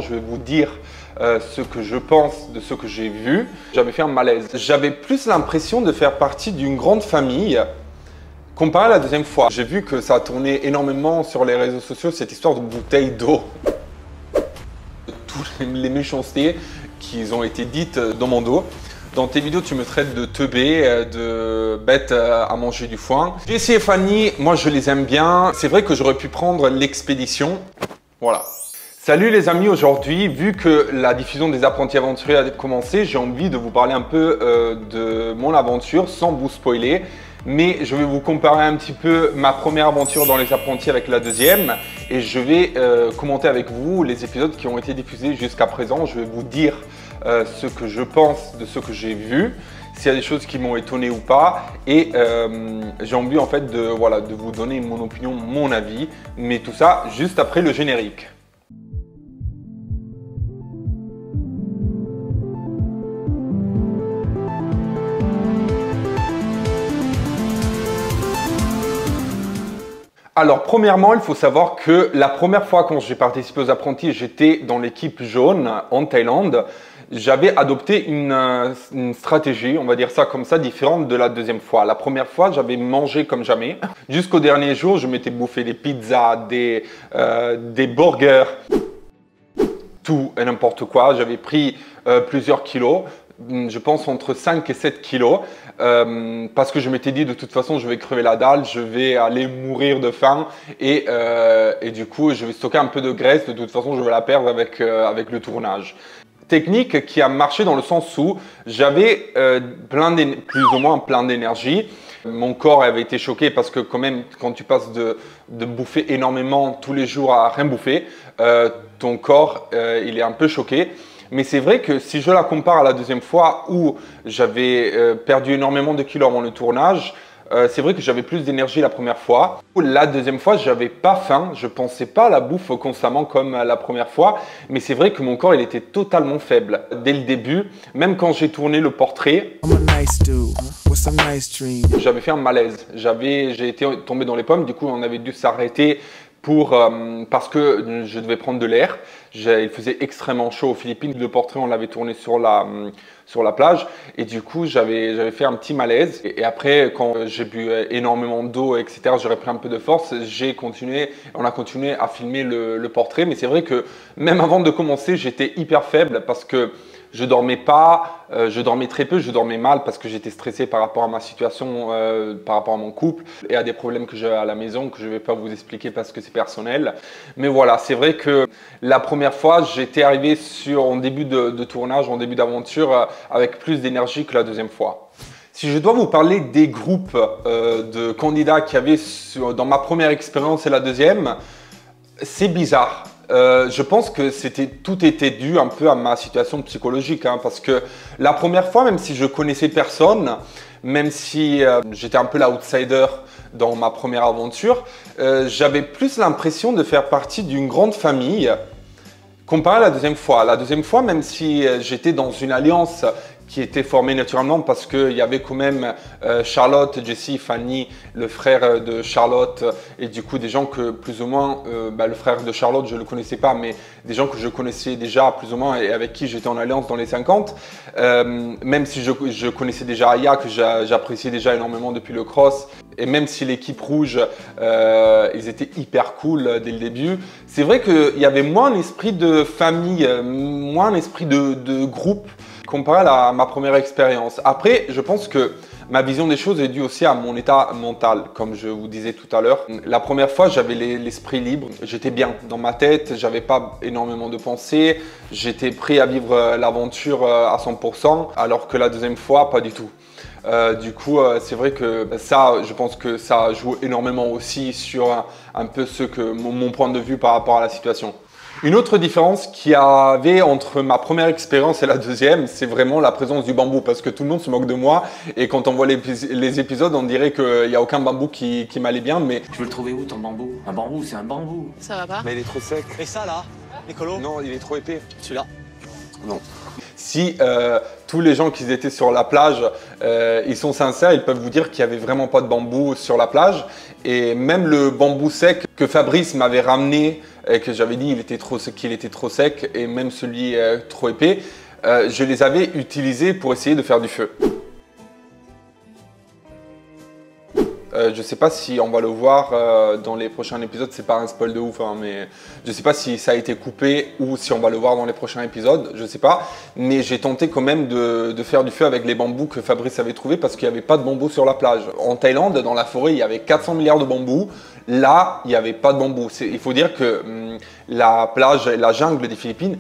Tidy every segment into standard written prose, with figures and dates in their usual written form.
Je vais vous dire ce que je pense de ce que j'ai vu. J'avais fait un malaise. J'avais plus l'impression de faire partie d'une grande famille comparé à la deuxième fois. J'ai vu que ça a tourné énormément sur les réseaux sociaux, cette histoire de bouteille d'eau. Toutes les méchancetés qui ont été dites dans mon dos. Dans tes vidéos, tu me traites de teubé, de bête à manger du foin. Jessie et Fanny, moi je les aime bien. C'est vrai que j'aurais pu prendre l'expédition. Voilà. Salut les amis, aujourd'hui, vu que la diffusion des apprentis aventuriers a commencé, j'ai envie de vous parler un peu de mon aventure sans vous spoiler. Mais je vais vous comparer un petit peu ma première aventure dans les apprentis avec la deuxième. Et je vais commenter avec vous les épisodes qui ont été diffusés jusqu'à présent. Je vais vous dire ce que je pense de ce que j'ai vu, s'il y a des choses qui m'ont étonné ou pas. Et j'ai envie en fait de vous donner mon opinion, mon avis. Mais tout ça juste après le générique. Alors, premièrement, il faut savoir que la première fois quand j'ai participé aux apprentis, j'étais dans l'équipe jaune en Thaïlande. J'avais adopté une stratégie, on va dire ça comme ça, différente de la deuxième fois. La première fois, j'avais mangé comme jamais. Jusqu'au dernier jour, je m'étais bouffé des pizzas, des burgers, tout et n'importe quoi. J'avais pris plusieurs kilos. Je pense entre 5 et 7 kilos parce que je m'étais dit de toute façon je vais crever la dalle, je vais aller mourir de faim et du coup je vais stocker un peu de graisse, de toute façon je vais la perdre avec le tournage. Technique qui a marché dans le sens où j'avais plus ou moins plein d'énergie. Mon corps avait été choqué parce que quand même quand tu passes de bouffer énormément tous les jours à rien bouffer, ton corps il est un peu choqué. Mais c'est vrai que si je la compare à la deuxième fois où j'avais perdu énormément de kilos avant le tournage, c'est vrai que j'avais plus d'énergie la première fois. La deuxième fois, j'avais pas faim, je pensais pas à la bouffe constamment comme la première fois, mais c'est vrai que mon corps il était totalement faible. Dès le début, même quand j'ai tourné le portrait, j'avais fait un malaise. J'ai été tombé dans les pommes, du coup on avait dû s'arrêter parce que je devais prendre de l'air. Il faisait extrêmement chaud aux Philippines. Le portrait, on l'avait tourné sur la plage. Et du coup, j'avais fait un petit malaise. Et après, quand j'ai bu énormément d'eau, etc., j'aurais pris un peu de force. On a continué à filmer le portrait. Mais c'est vrai que même avant de commencer, j'étais hyper faible parce que je dormais pas, je dormais très peu, je dormais mal parce que j'étais stressé par rapport à ma situation, par rapport à mon couple et à des problèmes que j'ai à la maison que je ne vais pas vous expliquer parce que c'est personnel. Mais voilà, c'est vrai que la première fois, j'étais arrivé en début de tournage, en début d'aventure avec plus d'énergie que la deuxième fois. Si je dois vous parler des groupes de candidats qu'il y avait dans ma première expérience et la deuxième, c'est bizarre. Je pense que tout était dû un peu à ma situation psychologique parce que la première fois, même si je connaissais personne, même si j'étais un peu l'outsider dans ma première aventure, j'avais plus l'impression de faire partie d'une grande famille comparé à la deuxième fois. La deuxième fois, même si j'étais dans une alliance qui était formée naturellement parce qu'il y avait quand même Charlotte, Jessie, Fanny, le frère de Charlotte et du coup des gens que plus ou moins, le frère de Charlotte je ne le connaissais pas mais des gens que je connaissais déjà plus ou moins et avec qui j'étais en alliance dans les 50. Même si je connaissais déjà Aya que j'appréciais déjà énormément depuis le cross et même si l'équipe rouge, ils étaient hyper cool dès le début, c'est vrai qu'il y avait moins l'esprit de famille, moins l'esprit de groupe comparé à ma première expérience. Après, je pense que ma vision des choses est due aussi à mon état mental, comme je vous disais tout à l'heure. La première fois, j'avais l'esprit libre, j'étais bien dans ma tête, j'avais pas énormément de pensées, j'étais prêt à vivre l'aventure à 100%, alors que la deuxième fois, pas du tout. Du coup, c'est vrai que ça, je pense que ça joue énormément aussi sur un peu mon point de vue par rapport à la situation. Une autre différence qu'il y avait entre ma première expérience et la deuxième, c'est vraiment la présence du bambou parce que tout le monde se moque de moi et quand on voit les épisodes, on dirait qu'il n'y a aucun bambou qui m'allait bien. Mais tu veux le trouver où ton bambou? Un bambou, c'est un bambou. Ça va pas? Mais il est trop sec. Et ça là, Nicolo? Non, il est trop épais. Celui-là? Non. Si tous les gens qui étaient sur la plage, ils sont sincères, ils peuvent vous dire qu'il n'y avait vraiment pas de bambou sur la plage. Et même le bambou sec que Fabrice m'avait ramené, et que j'avais dit qu'il était trop sec, et même celui trop épais, je les avais utilisés pour essayer de faire du feu. Je ne sais pas si on va le voir dans les prochains épisodes, c'est pas un spoil de ouf, hein, mais je ne sais pas si ça a été coupé ou si on va le voir dans les prochains épisodes, je ne sais pas. Mais j'ai tenté quand même de faire du feu avec les bambous que Fabrice avait trouvés parce qu'il n'y avait pas de bambous sur la plage. En Thaïlande, dans la forêt, il y avait 400 milliards de bambous. Là, il n'y avait pas de bambous. Il faut dire que la plage, la jungle des Philippines,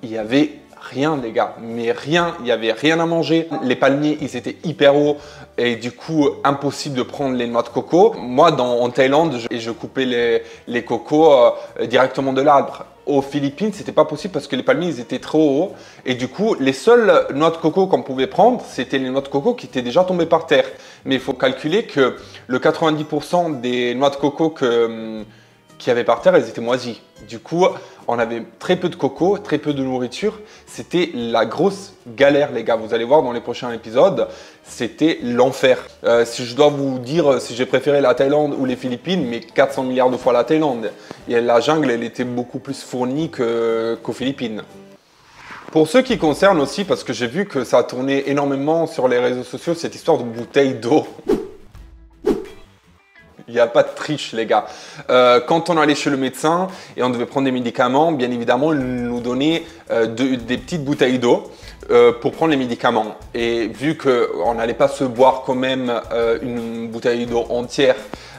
il y avait rien les gars, mais rien, il n'y avait rien à manger. Les palmiers, ils étaient hyper hauts et du coup, impossible de prendre les noix de coco. Moi, en Thaïlande, je coupais les cocos directement de l'arbre. Aux Philippines, c'était pas possible parce que les palmiers, ils étaient trop hauts. Et du coup, les seules noix de coco qu'on pouvait prendre, c'était les noix de coco qui étaient déjà tombées par terre. Mais il faut calculer que le 90% des noix de coco qu'il y avait par terre, elles étaient moisies. Du coup, on avait très peu de coco, très peu de nourriture. C'était la grosse galère, les gars. Vous allez voir dans les prochains épisodes, c'était l'enfer. Si je dois vous dire si j'ai préféré la Thaïlande ou les Philippines, mais 400 milliards de fois la Thaïlande. Et la jungle, elle était beaucoup plus fournie qu'aux Philippines. Pour ce qui concerne aussi, parce que j'ai vu que ça a tourné énormément sur les réseaux sociaux, cette histoire de bouteille d'eau. Il n'y a pas de triche, les gars. Quand on allait chez le médecin et on devait prendre des médicaments, bien évidemment, il nous donnait des petites bouteilles d'eau pour prendre les médicaments. Et vu qu'on n'allait pas se boire quand même une bouteille d'eau entière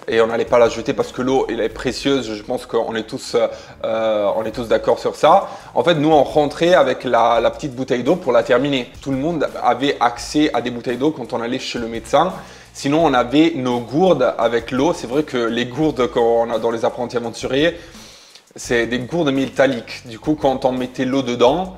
et on n'allait pas la jeter parce que l'eau elle est précieuse, je pense qu'on est tous d'accord sur ça. En fait, nous, on rentrait avec la petite bouteille d'eau pour la terminer. Tout le monde avait accès à des bouteilles d'eau quand on allait chez le médecin. Sinon, on avait nos gourdes avec l'eau. C'est vrai que les gourdes qu'on a dans les apprentis aventuriers, c'est des gourdes métalliques. Du coup, quand on mettait l'eau dedans,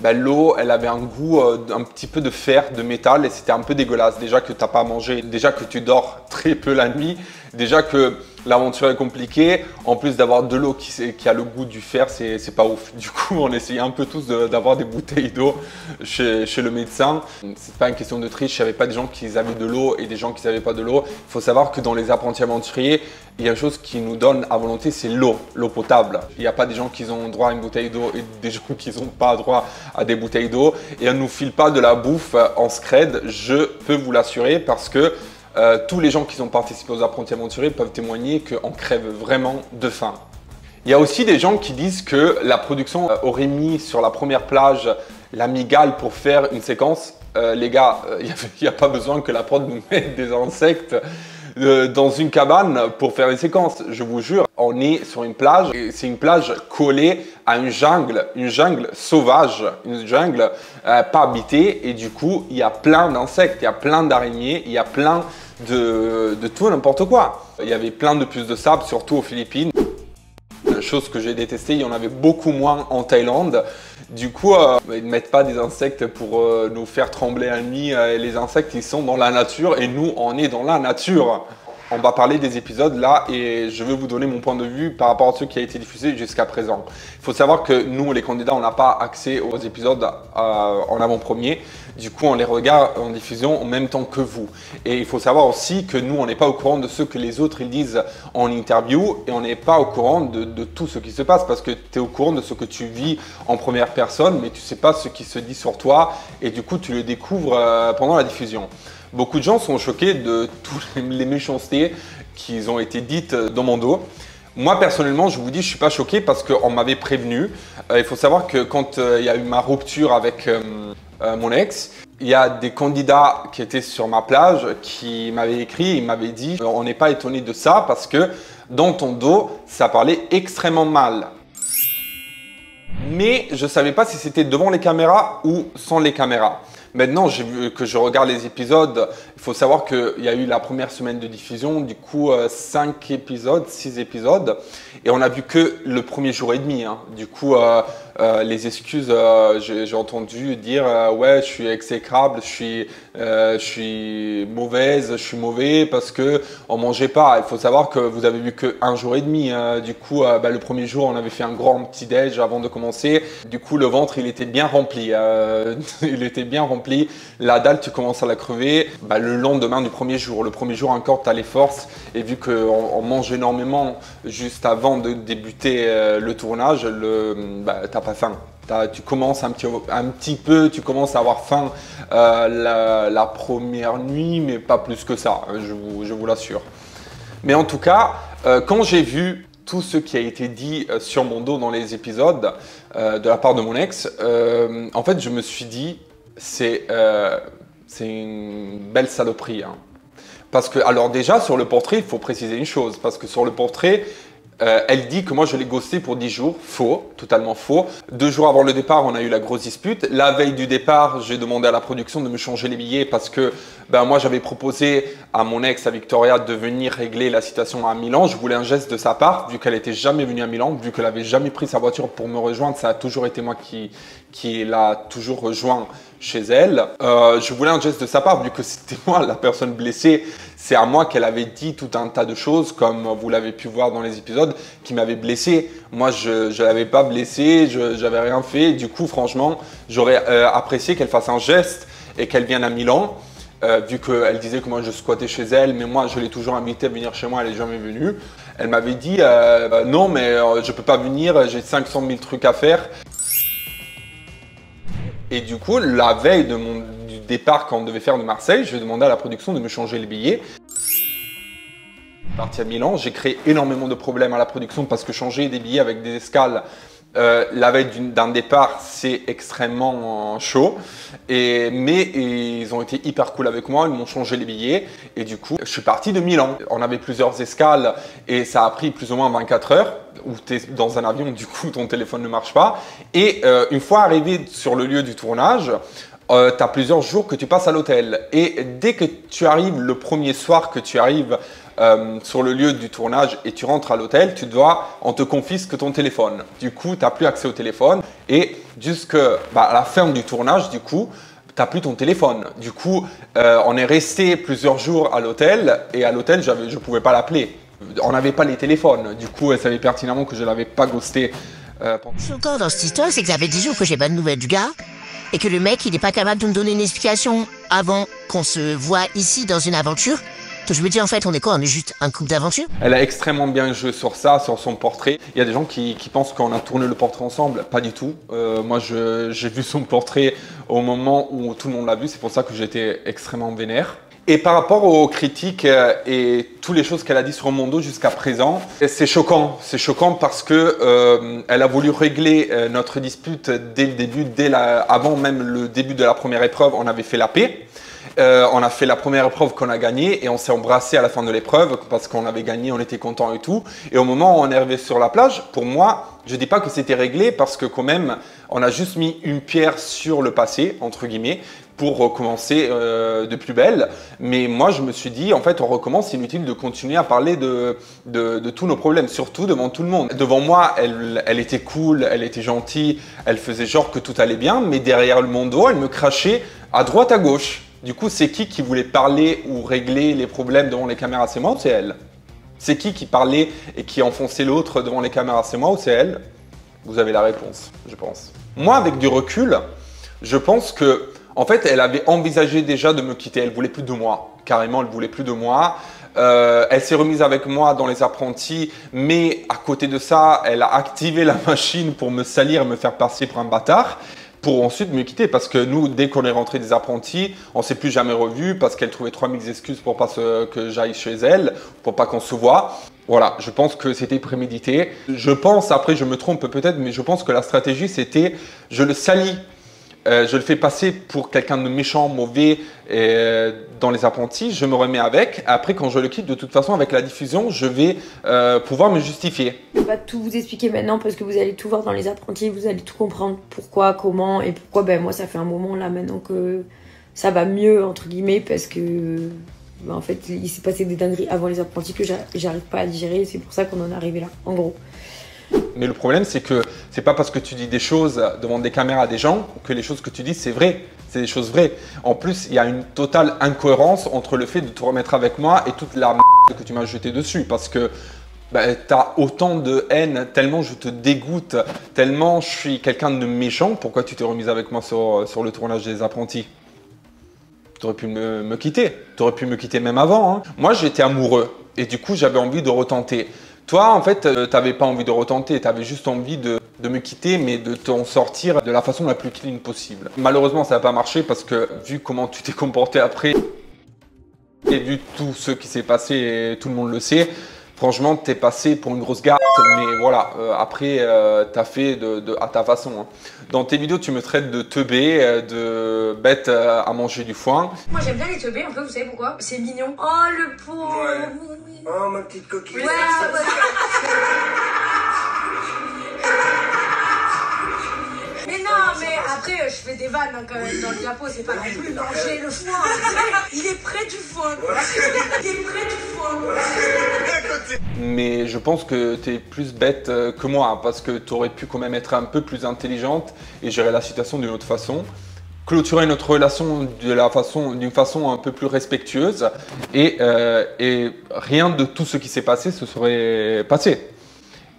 l'eau, elle avait un goût un petit peu de fer, de métal et c'était un peu dégueulasse. Déjà que tu n'as pas à manger, déjà que tu dors très peu la nuit, déjà que l'aventure est compliquée. En plus d'avoir de l'eau qui a le goût du fer, c'est pas ouf. Du coup, on essayait un peu tous d'avoir des bouteilles d'eau chez le médecin. C'est pas une question de triche, il n'y avait pas des gens qui avaient de l'eau et des gens qui n'avaient pas de l'eau. Il faut savoir que dans les apprentis aventuriers, il y a une chose qui nous donne à volonté, c'est l'eau potable. Il n'y a pas des gens qui ont droit à une bouteille d'eau et des gens qui n'ont pas droit à des bouteilles d'eau. Et on ne nous file pas de la bouffe en scred, je peux vous l'assurer parce que tous les gens qui ont participé aux apprentis aventuriers peuvent témoigner qu'on crève vraiment de faim. Il y a aussi des gens qui disent que la production aurait mis sur la première plage la migale pour faire une séquence. Les gars, il n'y a pas besoin que la prod nous mette des insectes dans une cabane pour faire une séquence. Je vous jure, on est sur une plage et c'est une plage collée à une jungle sauvage, une jungle pas habitée et du coup, il y a plein d'insectes, il y a plein d'araignées, il y a plein de tout n'importe quoi. Il y avait plein de puces de sable, surtout aux Philippines. Chose que j'ai détestée, il y en avait beaucoup moins en Thaïlande. Du coup, ils ne mettent pas des insectes pour nous faire trembler la nuit. Les insectes, ils sont dans la nature et nous, on est dans la nature. On va parler des épisodes là et je vais vous donner mon point de vue par rapport à ce qui a été diffusé jusqu'à présent. Il faut savoir que nous, les candidats, on n'a pas accès aux épisodes en avant-première. Du coup, on les regarde en diffusion en même temps que vous. Et il faut savoir aussi que nous, on n'est pas au courant de ce que les autres ils disent en interview et on n'est pas au courant de tout ce qui se passe parce que tu es au courant de ce que tu vis en première personne, mais tu ne sais pas ce qui se dit sur toi et du coup, tu le découvres pendant la diffusion. Beaucoup de gens sont choqués de toutes les méchancetés qui ont été dites dans mon dos. Moi, personnellement, je vous dis, je ne suis pas choqué parce qu'on m'avait prévenu. Il faut savoir que quand il y a eu ma rupture avec mon ex, il y a des candidats qui étaient sur ma plage qui m'avaient écrit, ils m'avaient dit on n'est pas étonné de ça parce que dans ton dos, ça parlait extrêmement mal. Mais je ne savais pas si c'était devant les caméras ou sans les caméras. Maintenant, j'ai vu que je regarde les épisodes. Il faut savoir qu'il y a eu la première semaine de diffusion, du coup 5 épisodes, 6 épisodes, et on a vu que le premier jour et demi. Hein. Du coup, les excuses, j'ai entendu dire ouais, je suis exécrable, je suis mauvaise, je suis mauvais parce que on mangeait pas. Il faut savoir que vous avez vu que un jour et demi. Du coup, le premier jour, on avait fait un grand petit déj avant de commencer. Du coup, le ventre, il était bien rempli. Il était bien rempli. La dalle, tu commences à la crever le lendemain du premier jour. Le premier jour encore, tu as les forces. Et vu qu'on mange énormément juste avant de débuter le tournage, t'as pas faim. Tu commences un petit peu, tu commences à avoir faim la première nuit, mais pas plus que ça, je vous l'assure. Mais en tout cas, quand j'ai vu tout ce qui a été dit sur mon dos dans les épisodes de la part de mon ex, en fait, je me suis dit, c'est une belle saloperie. Hein. Parce que, alors déjà, sur le portrait, il faut préciser une chose. Parce que sur le portrait, elle dit que moi, je l'ai ghosté pour 10 jours. Faux, totalement faux. 2 jours avant le départ, on a eu la grosse dispute. La veille du départ, j'ai demandé à la production de me changer les billets parce que moi, j'avais proposé à mon ex, à Victoria, de venir régler la situation à Milan. Je voulais un geste de sa part, vu qu'elle n'était jamais venue à Milan, vu qu'elle n'avait jamais pris sa voiture pour me rejoindre. Ça a toujours été moi qui l'a toujours rejoint chez elle. Je voulais un geste de sa part, vu que c'était moi la personne blessée. C'est à moi qu'elle avait dit tout un tas de choses, comme vous l'avez pu voir dans les épisodes, qui m'avaient blessé. Moi, je ne l'avais pas blessé, je n'avais rien fait. Du coup, franchement, j'aurais apprécié qu'elle fasse un geste et qu'elle vienne à Milan. Vu qu'elle disait que moi je squattais chez elle, mais moi je l'ai toujours invitée à venir chez moi, elle n'est jamais venue. Elle m'avait dit non mais je peux pas venir, j'ai 500 000 trucs à faire. Et du coup, la veille du départ quand on devait faire de Marseille, je vais demander à la production de me changer les billets. Parti à Milan, j'ai créé énormément de problèmes à la production parce que changer des billets avec des escales la veille d'un départ, c'est extrêmement chaud. Mais ils ont été hyper cool avec moi, ils m'ont changé les billets. Et du coup, je suis parti de Milan. On avait plusieurs escales et ça a pris plus ou moins 24 heures où tu es dans un avion, du coup, ton téléphone ne marche pas. Et une fois arrivé sur le lieu du tournage, tu as plusieurs jours que tu passes à l'hôtel. Et dès que tu arrives, le premier soir que tu arrives sur le lieu du tournage et tu rentres à l'hôtel, on te confisque ton téléphone. Du coup, tu n'as plus accès au téléphone et jusqu'à la fin du tournage, du coup, tu n'as plus ton téléphone. Du coup, on est resté plusieurs jours à l'hôtel et à l'hôtel, je ne pouvais pas l'appeler. On n'avait pas les téléphones. Du coup, elle savait pertinemment que je ne l'avais pas ghosté. Choquant dans cette histoire, c'est que ça fait 10 jours que j'ai pas de nouvelles du gars et que le mec, il n'est pas capable de me donner une explication avant qu'on se voit ici dans une aventure. Je me dis en fait, on est quoi? On est juste un couple d'aventure? Elle a extrêmement bien joué sur ça, sur son portrait. Il y a des gens qui pensent qu'on a tourné le portrait ensemble. Pas du tout. Moi, j'ai vu son portrait au moment où tout le monde l'a vu. C'est pour ça que j'étais extrêmement vénère. Et par rapport aux critiques et toutes les choses qu'elle a dit sur mon dos jusqu'à présent, c'est choquant. C'est choquant parce que elle a voulu régler notre dispute dès le début, avant même le début de la première épreuve. On avait fait la paix. On a fait la première épreuve qu'on a gagnée et on s'est embrassé à la fin de l'épreuve parce qu'on avait gagné, on était content et tout. Et au moment où on est arrivé sur la plage, pour moi, je dis pas que c'était réglé parce que quand même, on a juste mis une pierre sur le passé, entre guillemets, pour recommencer de plus belle. Mais moi, je me suis dit, en fait, on recommence, c'est inutile de continuer à parler de tous nos problèmes, surtout devant tout le monde. Devant moi, elle était cool, elle était gentille, elle faisait genre que tout allait bien, mais derrière mon dos, elle me crachait à droite, à gauche. Du coup, c'est qui voulait parler ou régler les problèmes devant les caméras? C'est moi ou c'est elle? C'est qui parlait et qui enfonçait l'autre devant les caméras? C'est moi ou c'est elle? Vous avez la réponse, je pense. Moi, avec du recul, je pense que, en fait, elle avait envisagé déjà de me quitter. Elle voulait plus de moi. Carrément, elle voulait plus de moi. Elle s'est remise avec moi dans les apprentis, mais à côté de ça, elle a activé la machine pour me salir et me faire passer pour un bâtard, pour ensuite me quitter. Parce que nous, dès qu'on est rentré des apprentis, on ne s'est plus jamais revus parce qu'elle trouvait 3000 excuses pour pas que j'aille chez elle, pour pas qu'on se voit. Voilà, je pense que c'était prémédité. Je pense, après je me trompe peut-être, mais je pense que la stratégie c'était, je le salis je le fais passer pour quelqu'un de méchant, mauvais dans les apprentis, je me remets avec. Après, quand je le quitte, de toute façon, avec la diffusion, je vais pouvoir me justifier. Je ne vais pas tout vous expliquer maintenant parce que vous allez tout voir dans les apprentis, vous allez tout comprendre pourquoi, comment et pourquoi. Ben moi, ça fait un moment là maintenant que ça va mieux, entre guillemets, parce que en fait, il s'est passé des dingueries avant les apprentis que j'arrive pas à digérer. C'est pour ça qu'on en est arrivé là, en gros. Mais le problème, c'est que c'est pas parce que tu dis des choses devant des caméras à des gens que les choses que tu dis, c'est vrai. C'est des choses vraies. En plus, il y a une totale incohérence entre le fait de te remettre avec moi et toute la merde que tu m'as jetée dessus. Parce que tu as autant de haine, tellement je te dégoûte, tellement je suis quelqu'un de méchant. Pourquoi tu t'es remise avec moi sur le tournage des apprentis? Tu aurais pu me quitter. Tu aurais pu me quitter même avant. Hein. Moi, j'étais amoureux et du coup, j'avais envie de retenter. Toi, en fait, tu n'avais pas envie de retenter, tu avais juste envie de me quitter, mais de t'en sortir de la façon la plus clean possible. Malheureusement, ça n'a pas marché parce que vu comment tu t'es comporté après, et vu tout ce qui s'est passé, et tout le monde le sait, franchement, tu es passé pour une grosse garde, mais voilà, après, tu as fait à ta façon. Hein. Dans tes vidéos, tu me traites de teubé, de bête à manger du foin. Moi, j'aime bien les teubés, un peu, vous savez pourquoi? C'est mignon. Oh, le pauvre. Ouais. Oh, ma petite coquille. Ouais, mais non, mais après, je fais des vannes hein, quand même dans le diapo, c'est pas non plus manger le foin. Il est près du foin. Il est près du foin. Mais je pense que tu es plus bête que moi, hein, parce que tu aurais pu quand même être un peu plus intelligente et gérer la situation d'une autre façon. Clôturer notre relation d'une façon un peu plus respectueuse et rien de tout ce qui s'est passé se serait passé.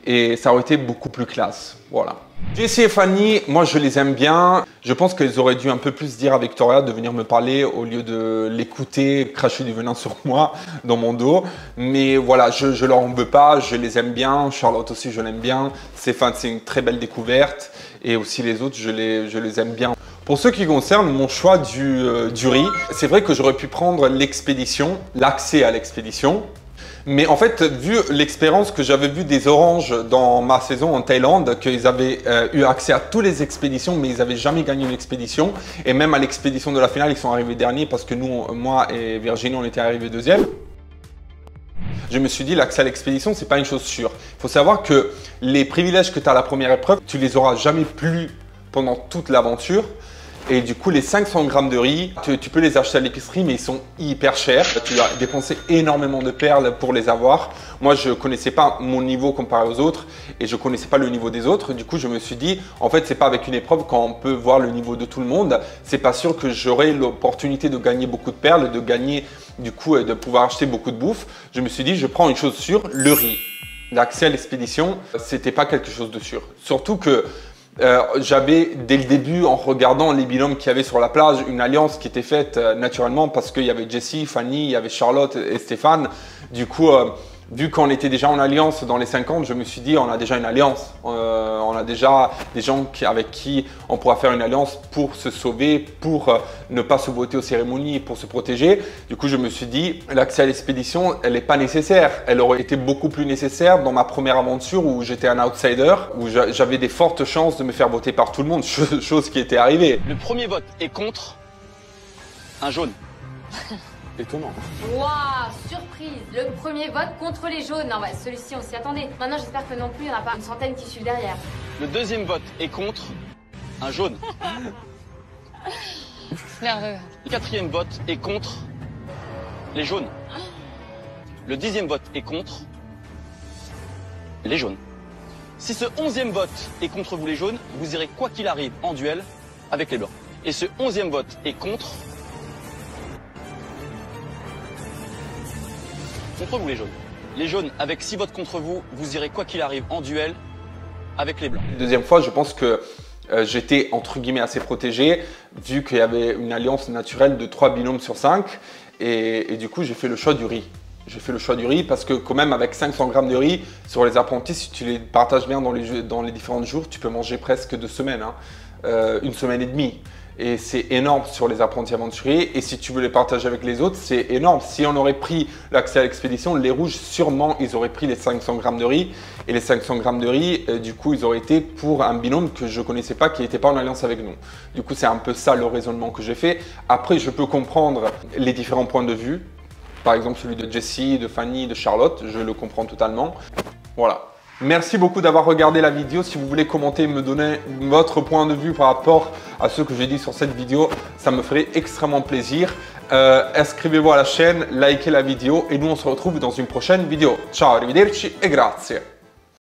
Et ça aurait été beaucoup plus classe. Voilà. Jessie et Fanny, moi je les aime bien. Je pense qu'elles auraient dû un peu plus dire à Victoria de venir me parler au lieu de l'écouter, cracher du venin sur moi, dans mon dos. Mais voilà, je leur en veux pas, je les aime bien. Charlotte aussi, je l'aime bien. Stéphane, c'est une très belle découverte. Et aussi les autres, je les aime bien. Pour ce qui concerne mon choix du riz, c'est vrai que j'aurais pu prendre l'expédition, l'accès à l'expédition. Mais en fait, vu l'expérience que j'avais vue des Oranges dans ma saison en Thaïlande, qu'ils avaient eu accès à toutes les expéditions, mais ils n'avaient jamais gagné une expédition. Et même à l'expédition de la finale, ils sont arrivés derniers parce que nous, moi et Virginie, on était arrivés deuxième. Je me suis dit, l'accès à l'expédition, c'est pas une chose sûre. Il faut savoir que les privilèges que tu as à la première épreuve, tu les auras jamais plus pendant toute l'aventure. Et du coup, les 500 grammes de riz, tu peux les acheter à l'épicerie, mais ils sont hyper chers. Tu dois dépenser énormément de perles pour les avoir. Moi, je ne connaissais pas mon niveau comparé aux autres et je ne connaissais pas le niveau des autres. Du coup, je me suis dit, en fait, c'est pas avec une épreuve quand on peut voir le niveau de tout le monde. C'est pas sûr que j'aurai l'opportunité de gagner beaucoup de perles, de gagner, du coup, de pouvoir acheter beaucoup de bouffe. Je me suis dit, je prends une chose sûre, le riz. L'accès à l'expédition, c'était pas quelque chose de sûr. Surtout que j'avais dès le début, en regardant les binômes qu'il y avait sur la plage, une alliance qui était faite naturellement parce qu'il y avait Jessie, Fanny, il y avait Charlotte et Stéphane. Du coup, vu qu'on était déjà en alliance dans les 50, je me suis dit on a déjà une alliance. On a déjà des gens avec qui on pourra faire une alliance pour se sauver, pour ne pas se botter aux cérémonies, pour se protéger. Du coup, je me suis dit l'accès à l'expédition, elle n'est pas nécessaire. Elle aurait été beaucoup plus nécessaire dans ma première aventure où j'étais un outsider, où j'avais des fortes chances de me faire voter par tout le monde, chose qui était arrivée. Le premier vote est contre un jaune. Étonnant. Waouh, surprise. Le premier vote contre les jaunes. Non, bah, celui-ci, on s'y attendait. Maintenant, j'espère que non plus, il n'y en a pas une centaine qui suivent derrière. Le deuxième vote est contre un jaune. Nerveux. Le quatrième vote est contre les jaunes. Le 10e vote est contre les jaunes. Si ce 11e vote est contre vous les jaunes, vous irez quoi qu'il arrive en duel avec les blancs. Et ce 11e vote est contre vous les jaunes. Les jaunes, avec 6 votes contre vous, vous irez quoi qu'il arrive en duel avec les blancs. Deuxième fois, je pense que j'étais entre guillemets assez protégé, vu qu'il y avait une alliance naturelle de 3 binômes sur 5. Et du coup, j'ai fait le choix du riz. J'ai fait le choix du riz parce que quand même avec 500 grammes de riz sur les apprentis, si tu les partages bien dans les différents jours, tu peux manger presque 2 semaines. Hein. une semaine et demie. Et c'est énorme sur les apprentis aventuriers. Et si tu veux les partager avec les autres, c'est énorme. Si on aurait pris l'accès à l'expédition, les rouges, sûrement, ils auraient pris les 500 grammes de riz. Et les 500 grammes de riz, du coup, ils auraient été pour un binôme que je ne connaissais pas, qui n'était pas en alliance avec nous. Du coup, c'est un peu ça le raisonnement que j'ai fait. Après, je peux comprendre les différents points de vue. Par exemple, celui de Jessie, de Fanny, de Charlotte. Je le comprends totalement. Voilà. Merci beaucoup d'avoir regardé la vidéo. Si vous voulez commenter, me donner votre point de vue par rapport à ce que j'ai dit sur cette vidéo, ça me ferait extrêmement plaisir. Inscrivez-vous à la chaîne, likez la vidéo et nous on se retrouve dans une prochaine vidéo. Ciao, arrivederci et grazie.